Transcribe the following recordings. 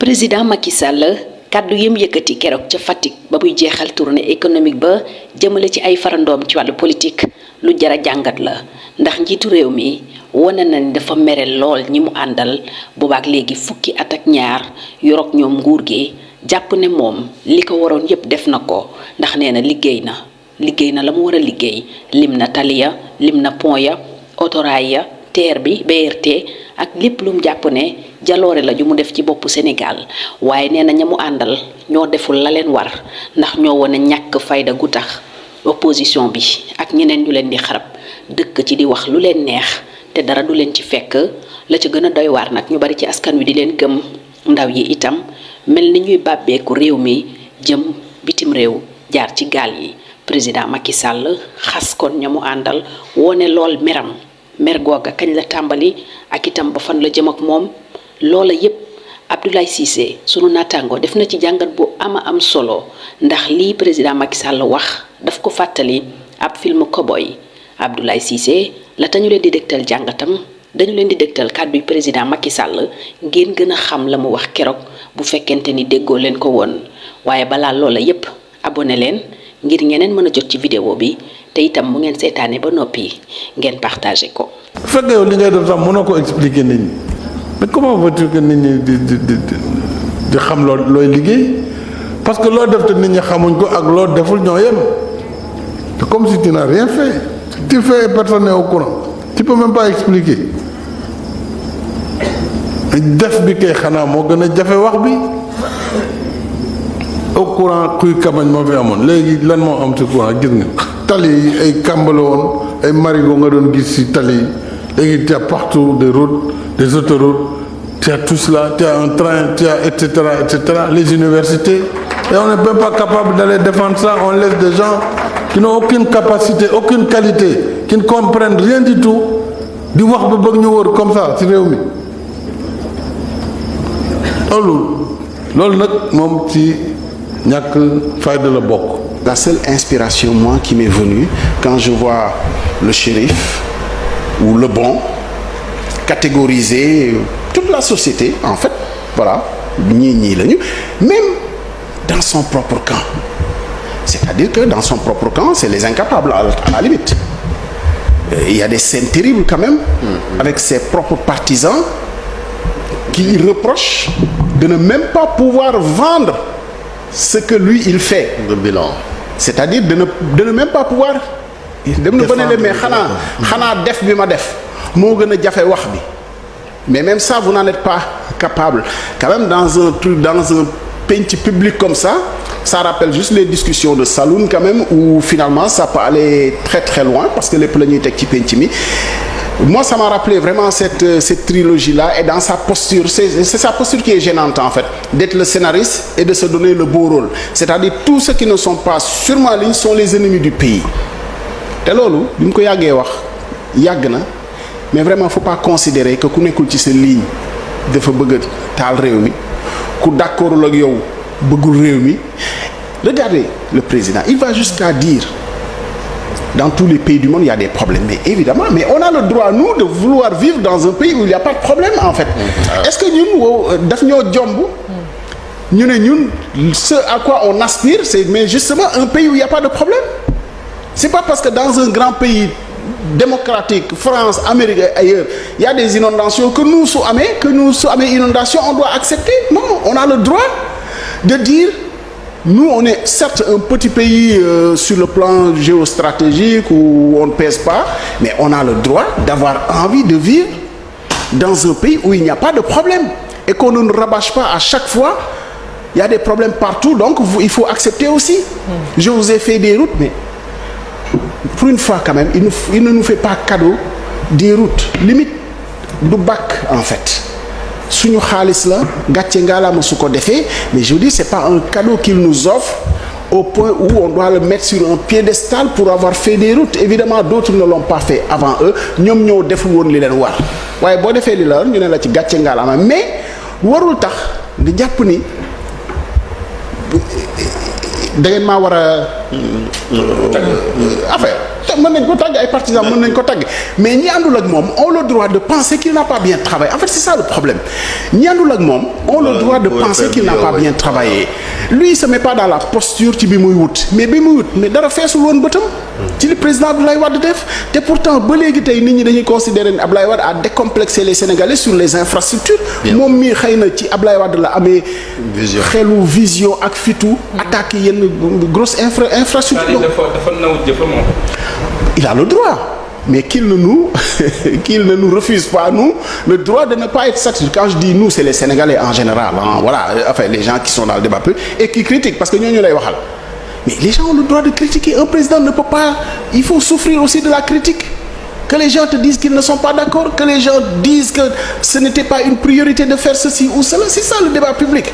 président Macky Sall kàddu yëm yëkkati keroog ca Fatick ba muy jeexal tournée économique ba jëmale ci ay farandoom ci wàllu politique lu jara jàngat la ndax njiitu réew mi wane na ni dafa mere lool ñi mu àndal boobaak léegi fukki at ak ñaar yoroog ñoom nguur gi jàpp ne moom li ko waroon yépp def na ko ndax nee na liggéey na la mu war a liggéey lim na taliya lim na pont ya autorail ya TER bi BRT ak lépp lu mu jàpp ne jaloore la ju mu def ci boppu Sénégal waaye nee na ña mu àndal ñoo deful la leen war ndax ñoo wane ñàkk fayda gu tax opposition bi ak ñeneen ñu leen di xarab dëkk ci di wax lu leen neex te dara du leen ci fekk la ca gën a doy waar nag ñu bari ci askan wi di leen gëm ndaw yi itam mel ni ñuy bàbbeeku réew mi jëm bitim réew jaar ci gaal yi président Macky Sall xas kon ña mu àndal wone lool mer googa kañ la tàmbali ak itam ba fan la jëm ak moom loola yépp Abdoulaye Cissé sunu naataango def na ci jàngat bu am solo ndax lii président Macky Sall wax daf ko fàttali ab film Cowboy Abdoulaye Cissé la tañu leen di dégtal jàngatam dañu leen di dégtal kàdduy président Macky Sall ngeen gën a xam la mu wax keroog bu fekkente ni déggoo leen ko woon waaye balaa loola yépp abonné leen ngir ñeneen mën a jot ci vidéo bi te itam mu ngeen seetaane ba noppi ngeen partagé ko. bu fekkee yow li ngay def sax mënoo ko expliquer nit ñi mais comment veux-tu que nit ñi di xam looy liggéey parce que loo def te nit ñi xamuñ ko ak loo deful ñoo yem c'est comme si tu n'as rien fait. Si tu fais et personne n'est au courant tu peux même pas expliquer def bi kay xanaa moo gën a jafe wax bi. au courant kuy kamañ moo fi amoon léegi lan moo am ci courant gis nga tali yi ay kàmbala woon ay marigot nga doon gis ci tali yi léegi tu as partout des routes des autoroutes tu as tout cela tu as un train tu as etc les universités et on n'est même pas capable d'aller défendre ça on laisse des gens qui n'ont aucune capacité aucune qualité qui ne comprennent rien du tout di wax ba bëgg ñu wër comme ça ci réew mi loolu nag moom ci ñàkk fayda la bokk. La seule inspiration moi qui m'est venue quand je vois le shérif ou le bon catégoriser toute la société en fait voilà ñii lañu même dans son propre camp c'est-à-dire que dans son propre camp c'est les incapables à la limite il y a des scènes terribles quand même avec ses propres partisans qui reprochent de ne même pas pouvoir vendre ce que lui il fait. Le bilan. C'est-à-dire de ne même pas pouvoir. dem na ba ne mais xanaa def bi ma def moo gën a jafe wax bi mais même ça vous n'en êtes pas capable quand même dans un penc public comme ça rappelle juste les discussions de saloon quand même où finalement ça peut aller très très loin parce que lépp la ñuy teg ci penc mi. Moi, ça m'a rappelé vraiment cette trilogie-là et dans sa posture, c'est sa posture qui est gênante en fait, d'être le scénariste et de se donner le beau rôle. C'est-à-dire tous ceux qui ne sont pas sur ma ligne sont les ennemis du pays. te loolu bi mu ko yàggee wax yàgg na mais vraiment faut pas considérer que ku nekkul ci sa ligne dafa bëgg taal réew mi ku d'accordul ak yow bëggul réew mi. Regardez le président, il va jusqu'à dire dans tous les pays du monde il y a des problèmes mais évidemment mais on a le droit nous de vouloir vivre dans un pays où il n'y a pas de problème en fait. Est-ce que ñun daf ñoo jomb ñu ne ñun ce à quoi on aspire c'est mais justement un pays où il n'y a pas de problème. C'est pas parce que dans un grand pays démocratique France Amérique et ailleurs il y a des inondations que nous su amee inondation on doit accepter. Non, on a le droit de dire nous on est certes un petit pays sur le plan géostratégique où on ne pèse pas mais on a le droit d'avoir envie de vivre dans un pays où il n'y a pas de problème et qu'on ne nous rabâche pas à chaque fois. Il y a des problèmes partout donc il faut accepter aussi. Je vous ai fait des routes mais pour une fois quand même il ne nous fait pas cadeau des routes limite du bac en fait suñu xaalis la gàcce ngaalaama su ko defee mais je vous dis c'est pas un cadeau qu'il nous offre au point où on doit le mettre sur un piédestal pour avoir fait des routes évidemment d'autres ne l'ont pas fait avant eux ñoom ñoo deful woon li leen war waaye boo defee li la ñu ne la ci gàcce ngaalaama mais warul tax di jàpp ni da ngeen maa war a affaire mën nañ ko tàgg ay partisans mën nañ ko tàgg mais ñi àndul ak moom ont le droit de penser qu'il n'a pas bien travaillé en fait c'est ça le problème ñi àndul ak moom ont le droit de penser qu'il n'a pas bien travaillé lui il se met pas dans la posture ci bi muy wut mais dara feesul woon bëtam ci li président Abdoulaye Wade def te pourtant ba léegi tey nit ñi dañuy considérer ne Abdoulaye Wade a décomplexé les Sénégalais sur les infrastructures moom mii xëy na ci Abdoulaye Wade la amee xelu vision ak fitu attaquer yenn grosse infrastructure il a le droit mais qu'il ne nous refuse pas nous le droit de ne pas être satisfait quand je dis nous c'est les Sénégalais en général voilà enfin les gens qui sont dans le débat public et qui critiquent parce que ñooñu lay waxal mais les gens ont le droit de critiquer un président ne peut pas il faut souffrir aussi de la critique que les gens te disent qu'ils ne sont pas d'accord que les gens disent que ce n'était pas une priorité de faire ceci ou cela c'est ça le débat public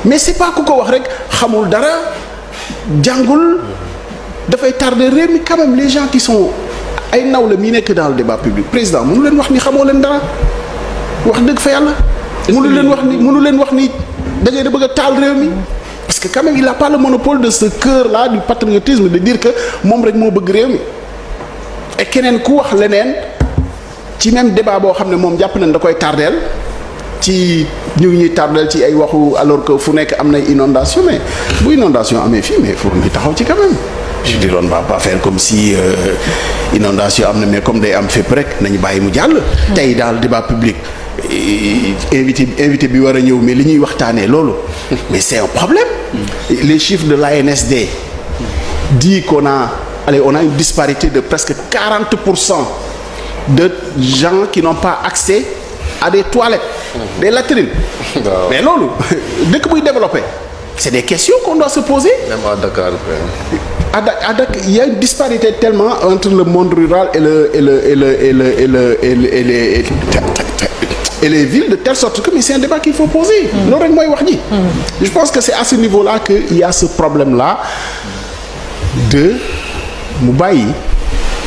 mais c'est pas ku ko wax rek xamul dara jàngul dafay tarder réew mi quand même les gens qui sont ay nawle mi nekk dans le débat public président mënu leen wax ni xamoo leen dara wax dëgg fa yàlla mënu leen wax ni da ngay bëgg a taal réew mi parce que quand même il n'a pas le monopole de ce cœur là du patriotisme de dire que moom rek moo bëgg réew mi et keneen ku wax leneen ci même débat boo xam ne moom jàpp nañ da koy tardeel ci ñu ngi ñuy tardeel ci ay waxu alors que fu nekk am na inondation mais bu inondation amee fii mais pour ñu taxaw ci quand même je dis on va pas faire comme si inondation am na mais comme day am fépp rek nañu bàyyi mu jàll tey daal débat public invité bi war a ñëw mais li ñuy waxtaanee loolu mais c'est un problème les chiffres de l'ANSD dit qu'on a une disparité de presque 40% de gens qui n'ont pas accès à des toilettes des latrines mais loolu dëkk buy développé c'est des questions qu'on doit se poser même à Dakar à Dakar il y a une disparité tellement entre le monde rural et les villes de telle sorte que mais c'est un débat qu'il faut poser loolu rek mooy wax ji je pense que c'est à ce niveau-là que il y a ce problème-là de mu bàyyi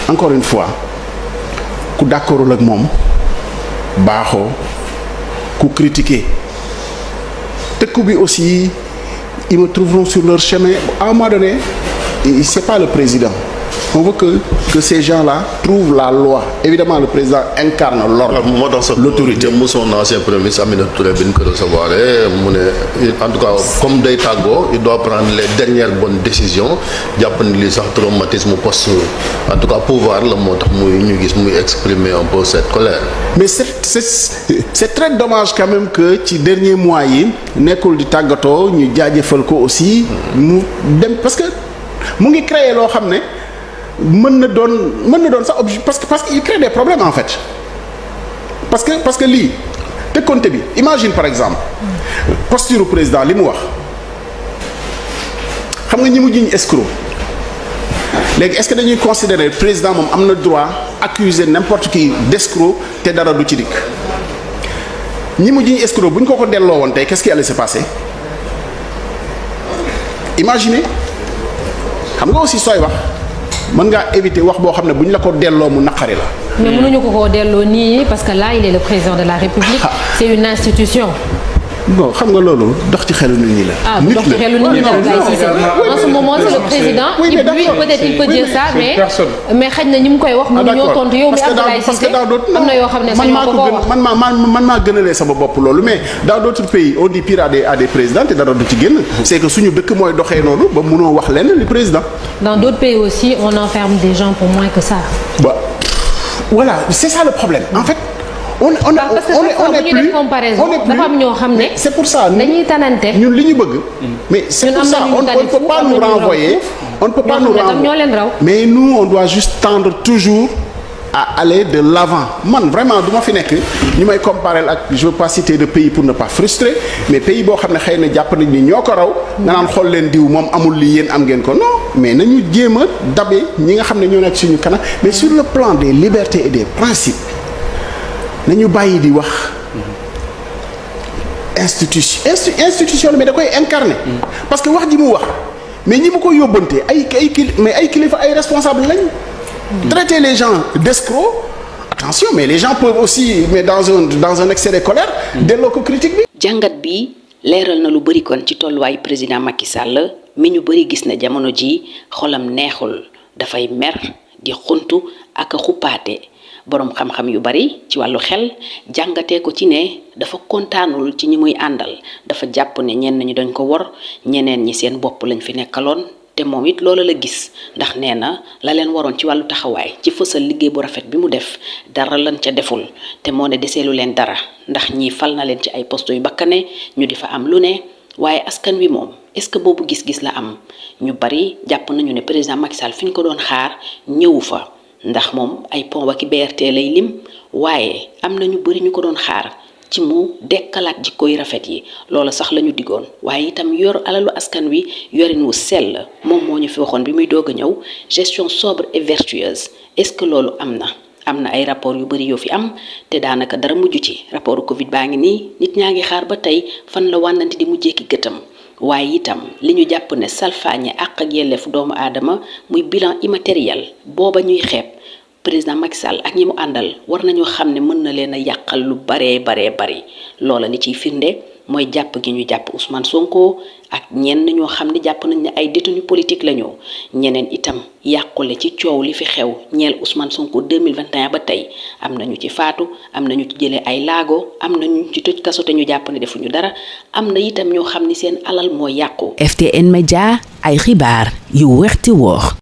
encore une fois ku d'accordul ak moom baaxoo ku critiquer tëkku bi aussi ils me trouveront sur leur chemin à un moment donné c'est pas le président on veut que ces gens-là trouvent la loi évidemment le président incarne l'ordre moo tax sax l'autorité son ancien premier ministre Aminata Touré bi ñu ko recevoir mu ne en tout cas comme day tàggoo il doit prendre les dernières bonnes décisions jàpp ni lii sax traumatisme post en tout cas pouvoir la moo tax muy ñu gis muy exprimer un peu cette colère mais c'est très dommage quand même que ci dernier mois yi nekkul di tàggatoo ñu jaajëfal ko aussi mu dem parce que mu ngi créer loo xam ne mën na doon sax objet parce que il crée des problèmes en fait parce que lii te compte bi imagine par exemple posture président li mu wax xam nga ñi mu jiñ escroc léegi est-ce que dañuy considérer président moom am na droit accuser n'importe qui d'escroc te dara du ci dikk ñi mu jiñ escroc bu ñu ko delloo woon tey qu'est-ce qui allait se passer imaginez xam nga aussi sooy wax mën ngaa éviter wax boo xam ne bu ñu la ko delloo mu naqari la. mais mënuñu ko delloo nii parce que là il est le président de la République. c'est une institution. bon xam nga loolu dox ci xelu nit ñi la. dox ci xelu nit ñi la en ce moment c'est le président. oui mais lui peut-être il peut dire ça mais xëy na ñi mu koy wax. mënuñoo tontu yow mi Abdoulaye Cissé am na yoo xam ne sañ ko wax man maa gënalee sama bopp loolu mais dans d'autres pays on dit pire à des présidents te dara du ci génn. c'est que suñu dëkk mooy doxee noonu ba mënoo wax lenn li président. dans d'autres pays aussi on enferme des gens pour moins que ça. Voilà c'est ça le problème en fait. on est plus dafa am ñoo xam ne c'est pour ça dañuy tanante ñun li ñu bëgg mais c'est pour ça on ne peut pas nous renvoyer mais nous on doit juste tendre toujours à aller de l'avant man vraiment du ma fi nekk ñu may comparer ak je veux pas citer de pays pour ne pas frustrer mais pays boo xam ne xëy na jàpp nañ ni ñoo ko raw nga naan xool leen diw moom amul lii yéen am ngeen ko non mais nañu jéem a dabe ñi nga xam ne ñoo nekk suñu kanam mais sur le plan des libertés et des principes nañu bàyyi di wax institution mais da koy incarner parce que wax ji mu wax mais ñi mu ko yóbbante ay kilifa ay responsable lañ traiter les gens d'escrocs attention mais les gens peuvent aussi mais dans un excès de colère delloo ko critique bi. jàngat bi leeral na lu bari kon ci tolluwaayu président Macky Sall mi ñu bari gis na jamono ji xolam neexul dafay mer di xuntu ak xuppaate. boroom xam-xam yu bari ci wàllu xel jàngatee ko ci ne dafa kontaanul ci ñi muy àndal, dafa jàpp ne ñenn ñi dañ ko wor, ñeneen ñi seen bopp lañ fi nekkaloon. te moom it loola la gis ndax nee na la leen waroon ci wàllu taxawaay ci fësal liggéey bu rafet bi mu def dara lan ca deful, te moo ne deseelu leen dara ndax ñii fal na leen ci ay poste yu bakkane ñu di fa am lu ne. waaye askan wi moom est-ce que boobu gis-gis la am? ñu bari jàpp nañu ne président Macky Sall fi ñu ko doon xaar ñëwu fa, ndax moom ay pont waki BRT lay lim, waaye am na ñu bari ñu ko doon xaar ci mu dekkalaat jikko yu rafet yi. loola sax la ñu diggoon, waaye itam yor alalu askan wi yorin wu sell. moom moo ñu fi waxoon bi muy doog a ñëw gestion sobre et vertueuse. est-ce que loolu am na ay rapport yu bari yoo fi am te daanaka dara mujj ci. rapport Covid baa ngi nii, nit ñaa ngi xaar ba tey fan la wànnante di mujjee ki gëtam. waaye itam li ñu jàpp ne salfaañe àq ak yelleef doomu aadama muy bilan immatériel booba ñuy xeeb président Macky Sall ak ñi mu àndal war nañoo xam ne mën na leen a yàqal lu baree bari. loola li ciy firnde mooy jàpp gi ñu jàpp Ousmane Sonko ak ñenn ñoo xam ne jàpp nañ ne ay détenus politique la ñu. ñeneen itam yàqule ci coow li fi xew ñeel Ousmane Sonko 2021 ba tey am na ñu ci faatu, am na ñu ci jëlee ay laago, am na ñu ci tëj kaso te ñu jàpp ne defuñu dara, am na itam ñoo xam ni seen alal moo yàqu. FTN Média, ay xibaar yu wér te wóor.